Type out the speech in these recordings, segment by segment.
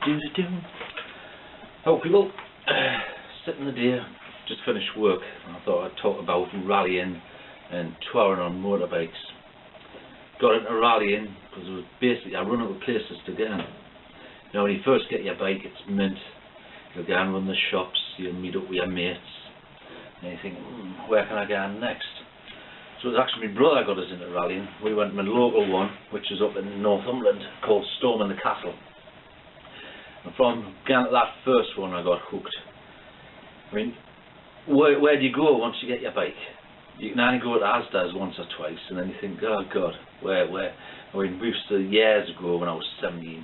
Do. Oh, people, sitting the day, just finished work, and I thought I'd talk about rallying and touring on motorbikes. Got into rallying because it was basically I run out of places to go. You know, when you first get your bike, it's mint. You'll go and run the shops, you'll meet up with your mates, and you think, where can I go next? So it was actually my brother got us into rallying. We went to my local one, which is up in Northumberland, called Storm in the Castle. And from going to that first one, I got hooked. I mean, where do you go once you get your bike? You can only go to Asda's once or twice, and then you think, oh God, where? I mean, we used to, years ago when I was 17,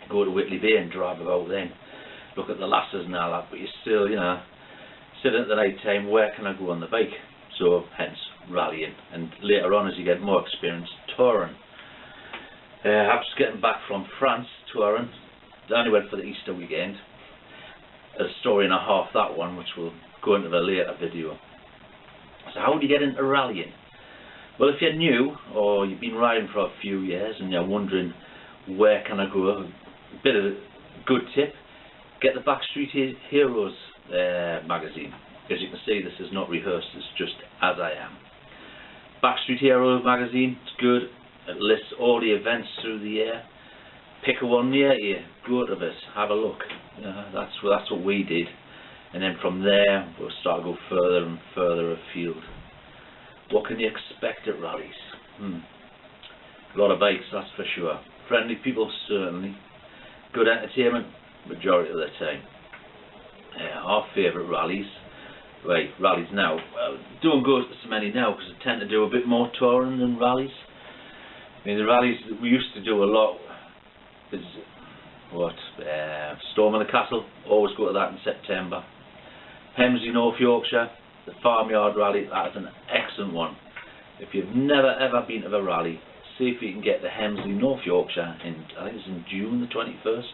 go to Whitley Bay and drive about then, look at the lasses and all that, but you still, you know, sit at the night time, where can I go on the bike? So, hence, rallying, and later on as you get more experience, touring. I was getting back from France, touring. I only went for the Easter weekend. A story and a half, that one, which we'll go into the later video. So how do you get into rallying? Well, if you're new, or you've been riding for a few years and you're wondering where can I go, a bit of a good tip, get the Backstreet Heroes magazine. As you can see, this is not rehearsed, it's just as I am. Backstreet Heroes magazine, it's good. It lists all the events through the year. Pick a one near you, go to this, have a look. That's what we did. And then from there, we'll start to go further and further afield. What can you expect at rallies? A lot of bikes, that's for sure. Friendly people, certainly. Good entertainment, majority of the time. Our favourite rallies. Right, rallies now. Don't go to so many now because I tend to do a bit more touring than rallies. I mean, the rallies that we used to do a lot is Storm in the Castle. Always go to that in September. Hemsley, North Yorkshire, the Farmyard Rally. That is an excellent one. If you've never ever been to a rally, see if you can get the Hemsley, North Yorkshire in, I think it's in June the 21st.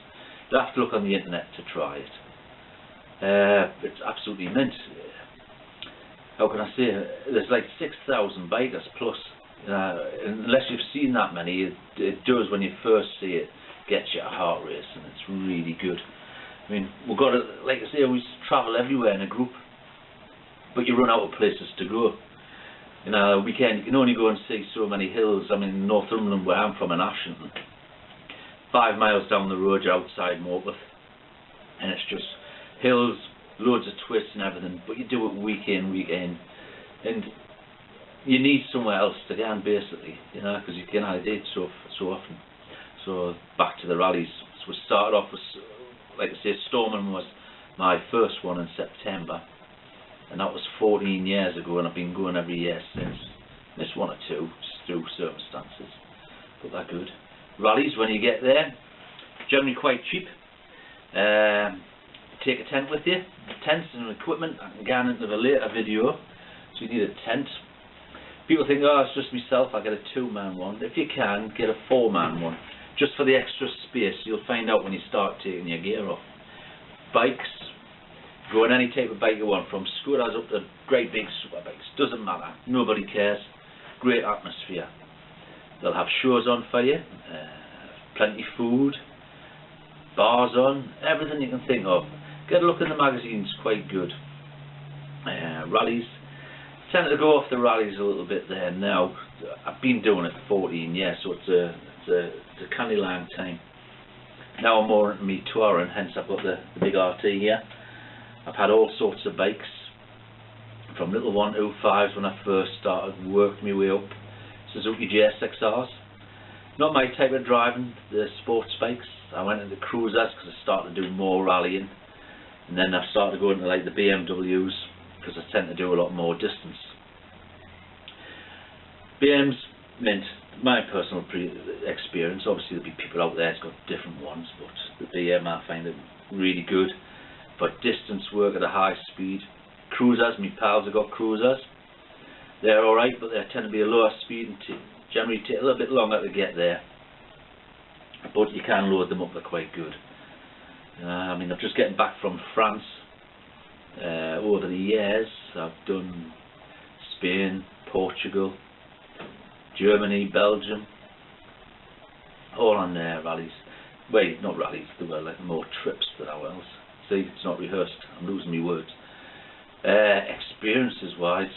You'll have to look on the internet to try it. It's absolutely mint. How can I say? There's like 6,000 bikers plus. Unless you've seen that many, it does when you first see it, gets your heart racing. It's really good. I mean, we've got to, like I say, we travel everywhere in a group, but you run out of places to go. You know, you can only go and see so many hills. I mean, Northumberland, where I'm from, in Ashington, 5 miles down the road, you're outside Morpeth, and it's just hills, loads of twists and everything, but you do it week in, week in, and you need somewhere else to go, basically, you know, because you can only do it so often. So back to the rallies. So we started off with, like I say, Storming was my first one in September, and that was 14 years ago, and I've been going every year since. Missed one or two, just through circumstances, but they're good. Rallies, when you get there, generally quite cheap. Take a tent with you. Tents and equipment, I can go into the later video. So you need a tent. People think, oh, it's just myself, I get a 2-man one. If you can, get a 4-man one. Just for the extra space. You'll find out when you start taking your gear off. Bikes, go on any type of bike you want, from scooters up to great big super bikes. Doesn't matter. Nobody cares. Great atmosphere. They'll have shows on for you. Plenty of food. Bars on. Everything you can think of. Get a look in the magazines, quite good. Rallies. Tend to go off the rallies a little bit there now. I've been doing it 14 years, so it's a canny long time. Now I'm more into me touring, hence I've got the big RT here. I've had all sorts of bikes, from little 125s when I first started, worked my way up, Suzuki JSXRs. Not my type of driving, the sports bikes. I went into cruisers because I started to do more rallying, and then I started to go into like the BMWs, because I tend to do a lot more distance. BM's mint, my personal experience. Obviously there'll be people out there who's got different ones, but the BM I find it really good for distance work at a high speed. Cruisers, my pals have got cruisers. They're alright, but they tend to be a lower speed and generally take a little bit longer to get there. But you can load them up, they're quite good. I mean, I'm just getting back from France. Over the years, I've done Spain, Portugal, Germany, Belgium, all on rallies. well, not rallies, they were like more trips than ours. See, it's not rehearsed, I'm losing my words. Experiences wise,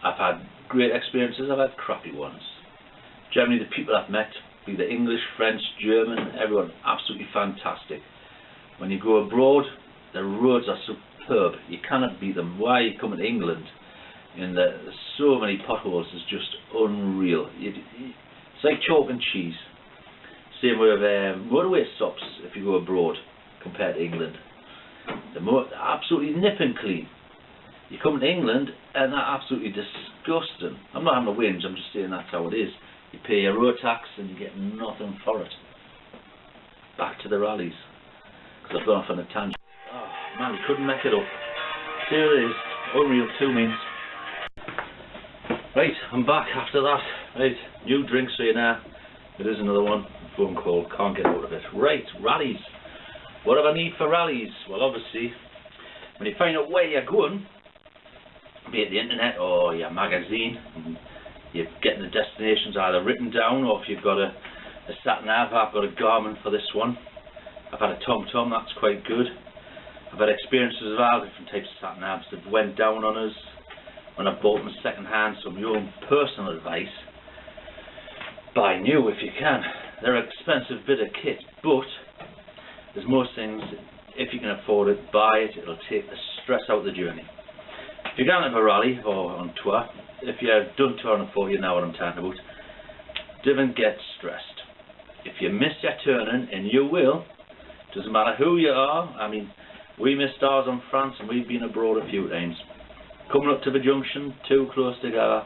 I've had great experiences, I've had crappy ones. Generally the people I've met, be they English, French, German, everyone absolutely fantastic. When you go abroad, the roads are superb, you cannot beat them. Why you come to England, and there's so many potholes, it's just unreal. It's like chalk and cheese. Same with motorway stops if you go abroad compared to England. They're absolutely nipping clean. You come to England and they're absolutely disgusting. I'm not having a whinge, I'm just saying that's how it is. You pay your road tax and you get nothing for it. Back to the rallies, because I've gone off on a tangent. Oh man, we couldn't make it up. Here it is, unreal 2 minutes. Right, I'm back after that. Right, new drinks for you now. It is another one. Phone call, can't get out of it. Right, rallies. What do I need for rallies? Well, obviously, when you find out where you're going, be it the internet or your magazine, and you're getting the destinations either written down, or if you've got a sat-nav, I've got a Garmin for this one. I've had a TomTom, that's quite good. I've had experiences of all different types of sat-navs that went down on us when I bought them second-hand. So my own personal advice, buy new if you can. They're an expensive bit of kit, but there's most things, if you can afford it, buy it. It'll take the stress out of the journey. If you're going to a rally or on tour, if you've done touring before, you know what I'm talking about. Don't get stressed. If you miss your turning, and you will, doesn't matter who you are. I mean, we missed ours on France and we've been abroad a few times. Coming up to the junction, too close together.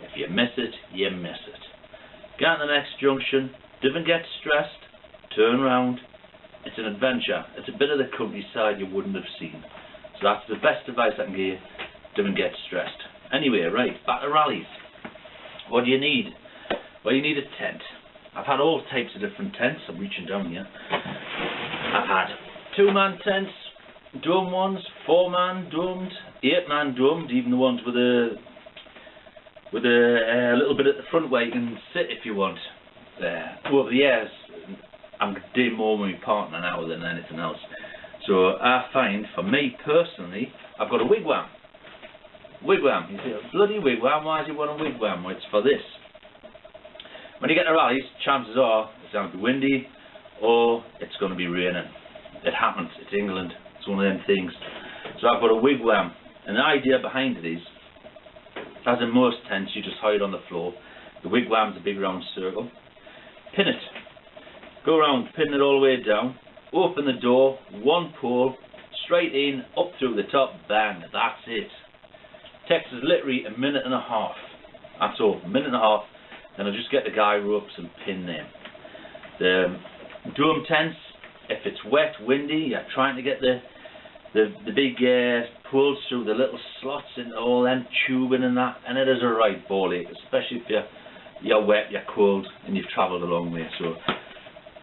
If you miss it, you miss it. Get to the next junction, don't get stressed, turn round. It's an adventure. It's a bit of the countryside you wouldn't have seen. So that's the best advice I can give you. Don't get stressed. Anyway, right, back to rallies. What do you need? Well, you need a tent. I've had all types of different tents. I'm reaching down here. I've had 2-man tents, dome ones, 4-man domed, 8-man domed, even the ones with a little bit at the front where you can sit if you want. Over the years, I'm doing more with my partner now than anything else. So I find, for me personally, I've got a wigwam. Wigwam. You say, a bloody wigwam, why do you want a wigwam? Well, it's for this. When you get to rallies, chances are it's going to be windy or it's going to be raining. It happens. It's England. It's one of them things. So I've got a wigwam. And the idea behind it is, as in most tents, you just hide on the floor. The wigwam's a big round circle. Pin it. Go around, pin it all the way down. Open the door, one pole, straight in, up through the top, bang. That's it. Takes us literally a minute and a half. That's all. A minute and a half. Then I'll just get the guy ropes and pin them. The dome tents, if it's wet, windy, you're trying to get the big poles through the little slots and all them tubing and that, and it is a right ball ache, especially if you're wet, you're cold, and you've travelled a long way. So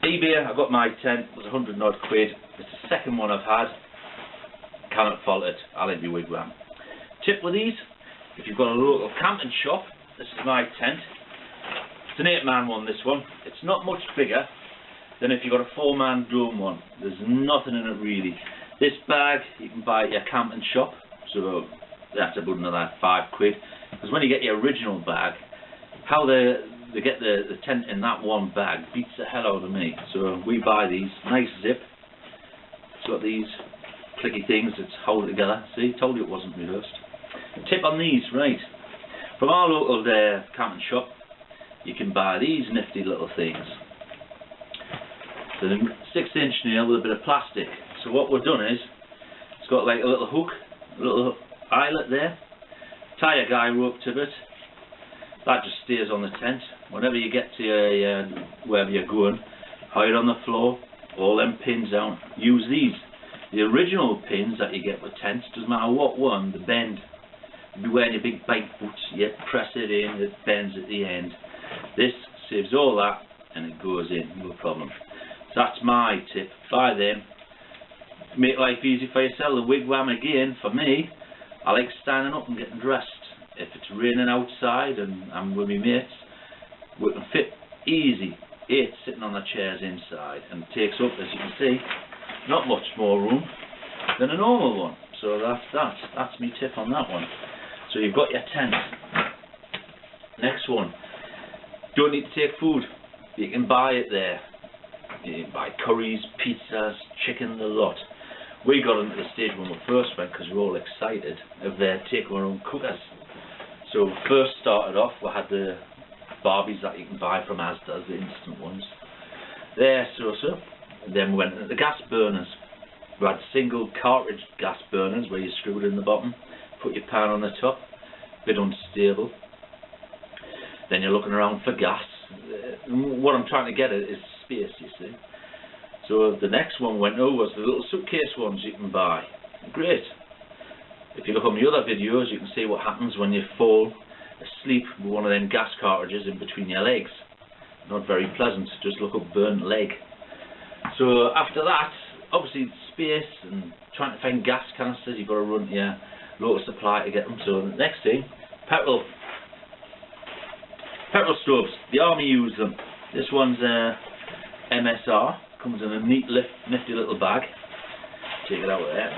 eBay, I got my tent, it was 100 odd quid. It's the second one I've had. Cannot fault it. I'll let you wigwam. Tip with these, if you've got a local camping shop, this is my tent. It's an 8-man one, this one. It's not much bigger than if you've got a 4-man dome one. There's nothing in it really. This bag you can buy at your camping shop, so that's about another 5 quid. Because when you get your original bag, how they get the tent in that one bag beats the hell out of me. So we buy these, nice zip. It's got these clicky things that hold it together. See, told you it wasn't rehearsed. Tip on these, right? From our local camping shop, you can buy these nifty little things. So the 6-inch nail with a bit of plastic. So what we've done is, it's got like a little hook, a little eyelet there. Tie a guy rope to it. That just stays on the tent. Whenever you get to wherever you're going, hide on the floor, all them pins down. Use these. The original pins that you get with tents, doesn't matter what one, the bend. You'll be wearing your big bike boots, you press it in, it bends at the end. This saves all that and it goes in, no problem. So that's my tip. Buy them. Make life easy for yourself. The wigwam again, for me, I like standing up and getting dressed. If it's raining outside and I'm with my mates, we can fit easy 8 sitting on the chairs inside, and it takes up, as you can see, not much more room than a normal one. So that's my tip on that one. So you've got your tent. Next one, don't need to take food. You can buy it there. You can buy curries, pizzas, chicken, the lot. We got into the stage when we first went, because we were all excited, of taking our own cookers. So we first started off, we had the Barbies that you can buy from Asda, the instant ones. There, so. And then we went into the gas burners. We had single cartridge gas burners where you screw it in the bottom, put your pan on the top, a bit unstable. Then you're looking around for gas. What I'm trying to get at is space, you see. So the next one went over was the little suitcase ones you can buy. Great. If you look on the other videos, you can see what happens when you fall asleep with one of them gas cartridges in between your legs. Not very pleasant, just look up burnt leg. So after that, obviously space and trying to find gas canisters, you've got to run to your local supply to get them. So the next thing, petrol stoves. The army use them. This one's MSR, comes in a neat nifty little bag. Take it out of there.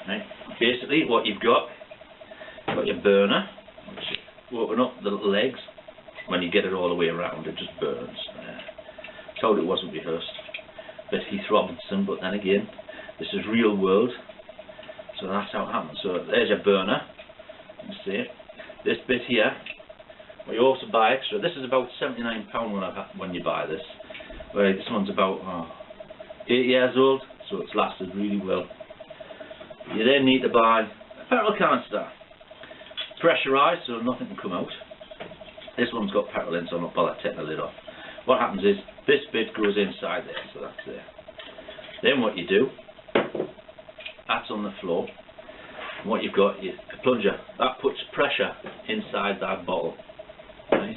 Right. Basically what you've got your burner, which you open up the little legs. When you get it all the way around, it just burns. Told it wasn't rehearsed. Bit Heath Robinson, but then again, this is real world, so that's how it happens. So there's your burner. You can see it. This bit here, well, you also buy extra. This is about £79 when you buy this. Where this one's about 8 years old, so it's lasted really well. You then need to buy a petrol canister, pressurised so nothing can come out. This one's got petrol in, so I'm not bothered taking the lid off. What happens is this bit goes inside there, so that's there. Then what you do, that's on the floor. And what you've got is a plunger that puts pressure inside that bottle. Right?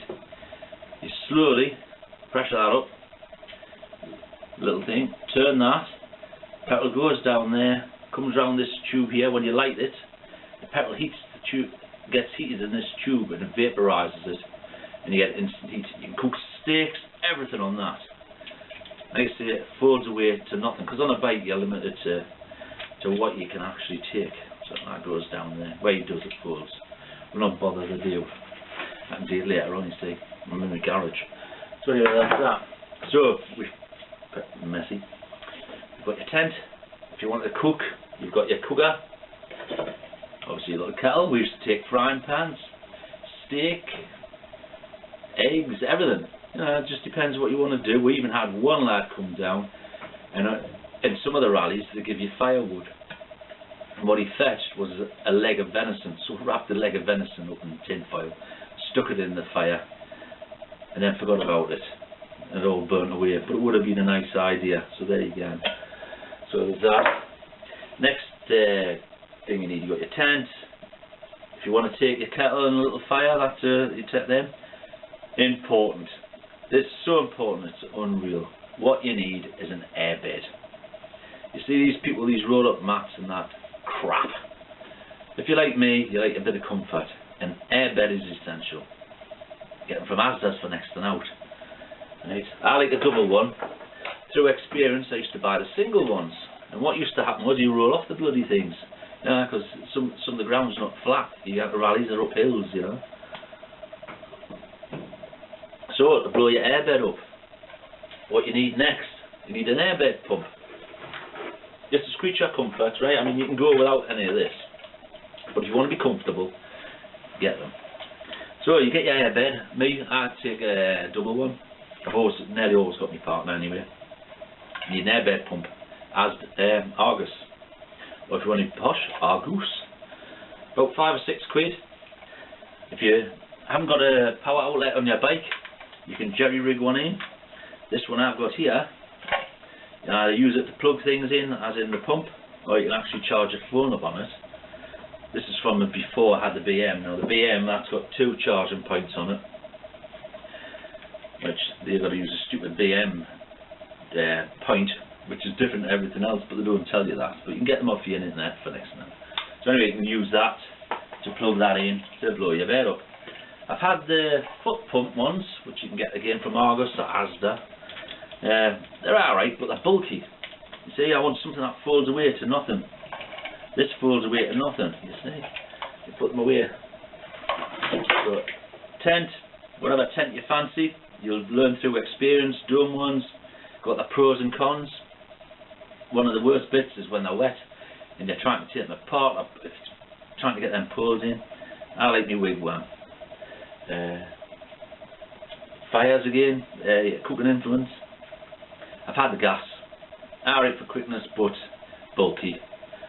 You slowly pressure that up. Little thing, turn that. Petrol goes down there, comes around this tube here. When you light it, the petrol heats the tube, gets heated in this tube, and it vaporizes it, and you get instant heat. You can cook steaks, everything on that. Like I say, it folds away to nothing, because on a bike you're limited to what you can actually take. So that goes down there. Where it does, it folds. We're not bothered to do. I can do it later on, you see. I'm in the garage. So anyway, that's that. So we've got messy. You've got your tent. If you want to cook, you've got your cooker. Obviously a little kettle. We used to take frying pans, steak, eggs, everything. You know, it just depends what you want to do. We even had one lad come down, and in some of the rallies they give you firewood. And what he fetched was a leg of venison. So we wrapped the leg of venison up in tin foil, stuck it in the fire, and then forgot about it. And it all burnt away. But it would have been a nice idea. So there you go. So there's that. Next thing you need, you got your tent. If you want to take your kettle and a little fire, that's you take them. Important. It's so important, it's unreal. What you need is an airbed. You see these people, these roll-up mats and that crap. If you're like me, you like a bit of comfort. An airbed is essential. Get them from Asda's for next to out. Right? I like a double one. Through experience, I used to buy the single ones. And what used to happen was you roll off the bloody things. Yeah, because some of the ground's not flat. You have the rallies are up hills, you know. So, to blow your airbed up, what you need next, you need an airbed pump. Just to creature comfort, right? I mean, you can go without any of this. But if you want to be comfortable, get them. So, you get your airbed. Me, I take a double one. I've nearly always got my partner anyway. You need an airbed pump. As Argus. Or if you want to be posh, Argus. About £5 or £6. If you haven't got a power outlet on your bike, you can jerry rig one in. This one I've got here, you either use it to plug things in, as in the pump, or you can actually charge your phone up on it. This is from before I had the BM. Now the BM, that's got 2 charging points on it, which they've got to use a stupid BM point, which is different to everything else, but they don't tell you that. But you can get them off the internet for next now. So anyway, you can use that to plug that in to blow your bed up. I've had the foot pump ones, which you can get again from Argos or Asda. They're alright, but they're bulky. You see, I want something that folds away to nothing. This folds away to nothing, you see. You put them away. So, tent, whatever tent you fancy, you'll learn through experience. Dome ones, got the pros and cons. One of the worst bits is when they're wet and you're trying to take them apart, or trying to get them poles in. I like my wigwam. Fires again, cooking influence. I've had the gas. Alright for quickness, but bulky.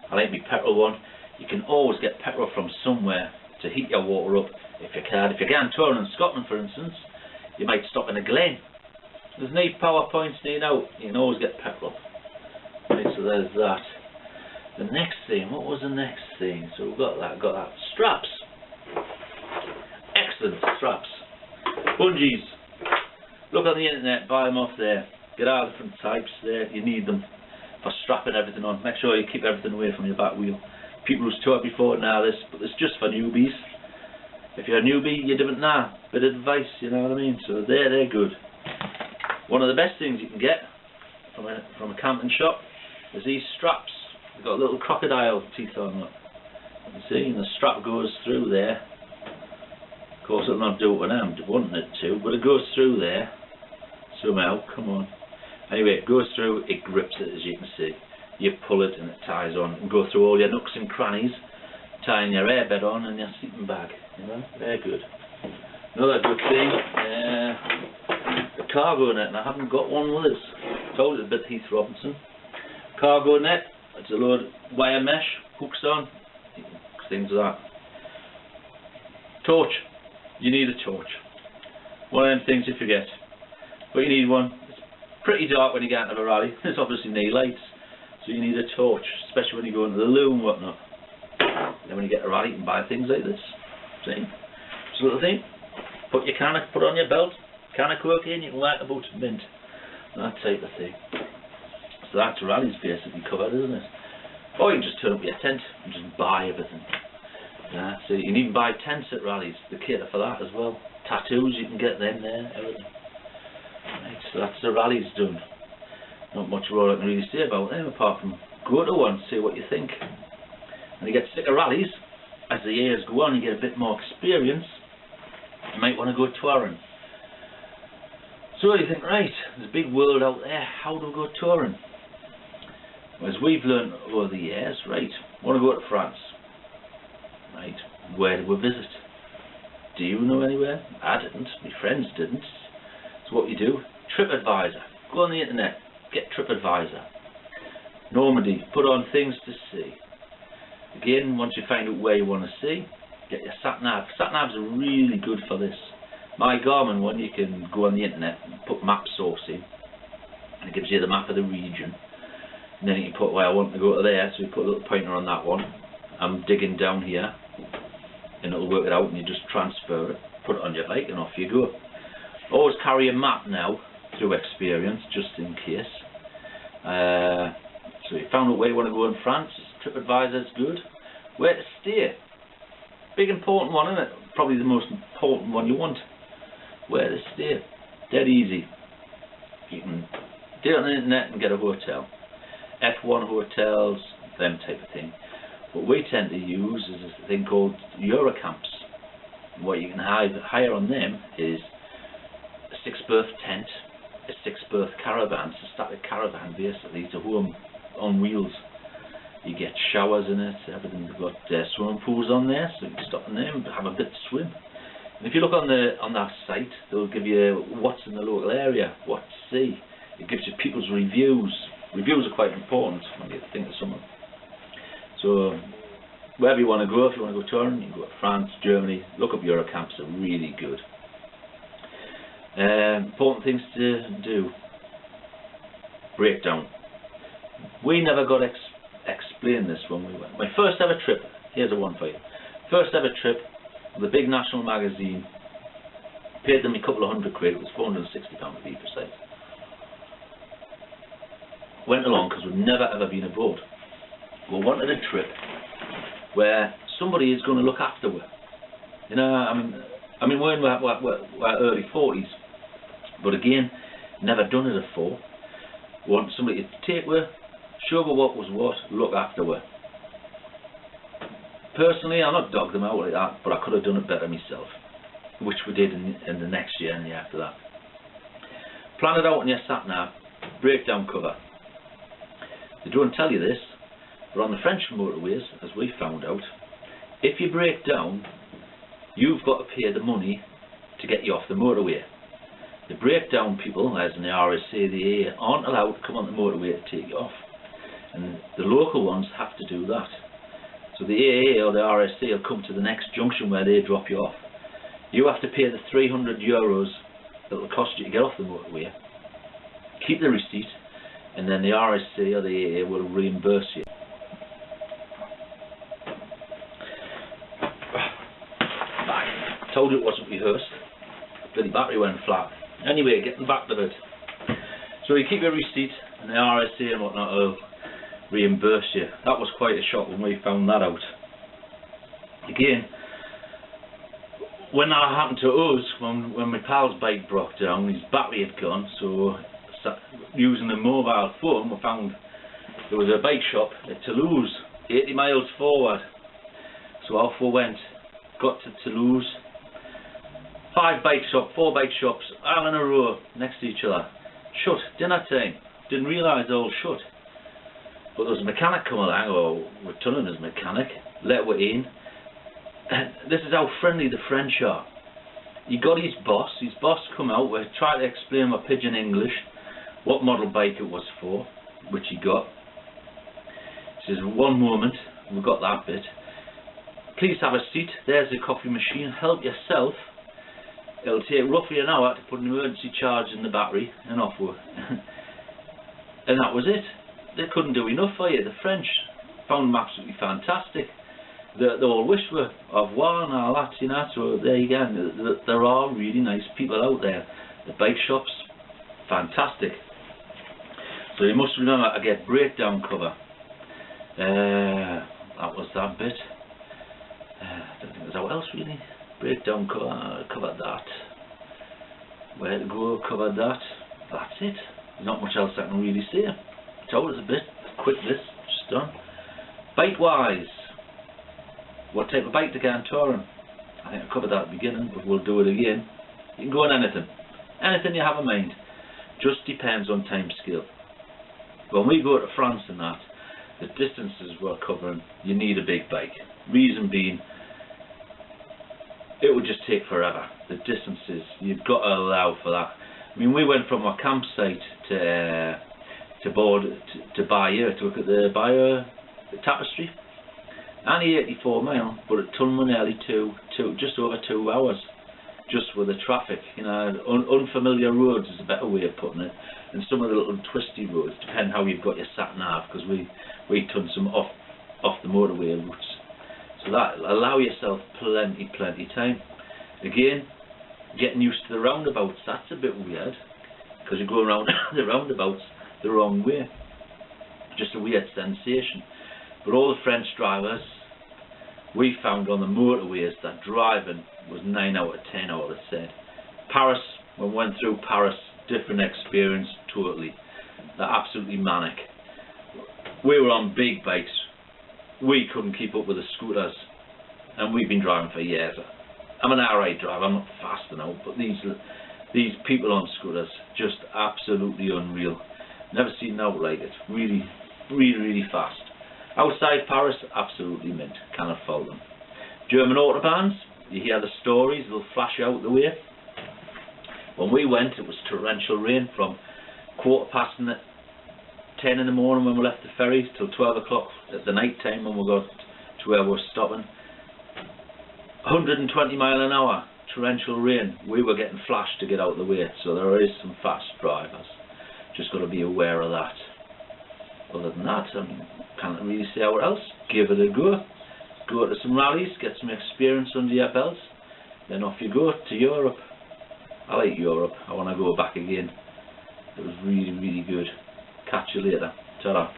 I like my petrol one. You can always get petrol from somewhere to heat your water up if you can. If you're going touring in Scotland, for instance, you might stop in a glen. There's no power points near out. You can always get petrol. Right, so there's that. The next thing, what was the next thing? So we've got that. Straps. Excellent straps. Bungees. Look on the internet, buy them off there. Get all different types there. You need them for strapping everything on. Make sure you keep everything away from your back wheel. People who's taught before know this, but it's just for newbies. If you're a newbie, you don't know. Bit of advice, you know what I mean? So they're good. One of the best things you can get from a camping shop is these straps. They've got little crocodile teeth on them. You see, and the strap goes through there. Of course, it'll not do it when I'm wanting it to, but it goes through there somehow. Come on. Anyway, it goes through, it grips it, as you can see. You pull it and it ties on, and go through all your nooks and crannies, tying your airbed on and your sleeping bag. You know, very good. Another good thing, the cargo net, and I haven't got one with us. Told it a bit, Heath Robinson. Cargo net, it's a load of wire mesh, hooks on, things like that. Torch, you need a torch. One of them things you forget, but you need one. It's pretty dark when you get into a rally. There's obviously no lights, so you need a torch, especially when you go into the loo and whatnot. Then when you get to a rally, you can buy things like this. See, it's a little thing. Put on your belt, can of Coke in, you can light a boot, mint, that type of thing. So that's rallies basically covered, isn't it? Or you can just turn up your tent and just buy everything. Yeah, so you can even buy tents at rallies, they cater for that as well. Tattoos, you can get them there, everything. Right, so that's the rallies done. Not much more I can really say about them apart from go to one, see what you think. And you get sick of rallies, as the years go on, you get a bit more experience, you might want to go touring. So you think, right, there's a big world out there, how do we go touring? Well, as we've learned over the years, right, want to go to France. Right, where do we visit? Do you know anywhere? I didn't, my friends didn't. So what you do, TripAdvisor. Go on the internet, get TripAdvisor. Normandy, put on things to see. Again, once you find out where you want to see, get your sat-nav. Sat-navs are really good for this. My Garmin one, you can go on the internet and put map source in, and it gives you the map of the region. And then you can put where I want to go to there, so you put a little pointer on that one. I'm digging down here, and it'll work it out, and you just transfer it, put it on your bike, and off you go. Always carry a map now, through experience, just in case. So you found out where you want to go in France, TripAdvisor is good. Where to stay? Big important one, isn't it? Probably the most important one you want. Where to stay? Dead easy. You can do it on the internet and get a hotel. F1 hotels, them type of thing. What we tend to use is a thing called Eurocamps. What you can hire on them is a 6-berth tent, a 6-berth caravan, it's a static caravan basically, it's a home on wheels. You get showers in it, everything's got swimming pools on there, so you can stop in there and have a bit to swim. And if you look on that site, they'll give you what's in the local area, what to see. It gives you people's reviews. Reviews are quite important when you think of someone. So wherever you want to go, if you want to go touring, you can go to France, Germany, look up Eurocamps, they're really good. Important things to do. Breakdown. We never got explained this when we went. My first ever trip, here's a one for you. First ever trip with a big national magazine. Paid them a couple of £100, it was £460 to be precise. Went along because we've never ever been abroad. We wanted a trip where somebody is going to look after us. You know, I mean, I mean, we're in our early 40s, but again, never done it before. Want somebody to take her, show her what was what, look after her. Personally, I'm not dogged them out like that, but I could have done it better myself, which we did in the next year and the year after that. Plan it out on your sat-nav, breakdown cover. They don't tell you this, but on the French motorways, as we found out, if you break down, you've got to pay the money to get you off the motorway. The breakdown people, as in the RSA, the AA, aren't allowed to come on the motorway to take you off. And the local ones have to do that. So the AA or the RSA will come to the next junction where they drop you off. You have to pay the €300 that will cost you to get off the motorway. Keep the receipt, and then the RSA or the AA will reimburse you. Told you it wasn't rehearsed. The bloody battery went flat. Anyway, getting back to it. So you keep your receipt, and the RSA and whatnot will reimburse you. That was quite a shock when we found that out. Again, when that happened to us, when my pal's bike broke down, his battery had gone, so using a mobile phone, we found there was a bike shop at Toulouse, 80 miles forward. So off we went, got to Toulouse. 4 bike shops, all in a row, next to each other. Shut, dinner time. Didn't realise they all shut. But there was a mechanic come along, or we're telling his mechanic, let we in. This is how friendly the French are. He got his boss come out, we tried to explain with pidgin English what model bike it was for, which he got. He says, one moment, we've got that bit. Please have a seat, there's the coffee machine, help yourself. It'll take roughly an hour to put an emergency charge in the battery, and off we And that was it. They couldn't do enough for you. The French found them absolutely fantastic. They all wished were au revoir and all that, you know, so there you go. There are really nice people out there. The bike shops, fantastic. So you must remember to get breakdown cover. That was that bit. I don't think there's what else really. Breakdown cover, covered that. Where to go, covered that. That's it. There's not much else I can really say. Told us a bit. Quick list, just done. Bike wise, what type of bike to go on touring? I think I covered that at the beginning, but we'll do it again. You can go on anything. Anything you have in mind. Just depends on time scale. When we go to France and that, the distances we're covering, you need a big bike. Reason being, it would just take forever. The distances, you've got to allow for that. I mean, we went from our campsite to Bayeux to look at the Bayeux tapestry. Only 84 miles, but it took me nearly just over 2 hours, just with the traffic. You know, unfamiliar roads is a better way of putting it, and some of the little twisty roads, depend how you've got your sat nav, because we took some off the motorway routes. So that allow yourself plenty time. Again, getting used to the roundabouts, that's a bit weird, because you go around the roundabouts the wrong way. Just a weird sensation. But all the French drivers we found on the motorways, that driving was 9 out of 10, I would have said. Paris, when we went through Paris, different experience totally. They're absolutely manic. We were on big bikes. We couldn't keep up with the scooters, and we've been driving for years. I'm an alright driver, I'm not fast enough, but these people on scooters, just absolutely unreal. Never seen out like it. Really fast. Outside Paris, absolutely mint. Cannot fault them. German autobahns, you hear the stories, they'll flash out the way. When we went, it was torrential rain from 10 in the morning when we left the ferry till 12 o'clock at the night time when we got to where we were stopping. 120 mile an hour, torrential rain. We were getting flashed to get out of the way, so there is some fast drivers. Just got to be aware of that. Other than that, I can't really say what else. Give it a go. Go to some rallies, get some experience under your belts, then off you go to Europe. I like Europe. I want to go back again. It was really good. Catch you later. Ta-ra.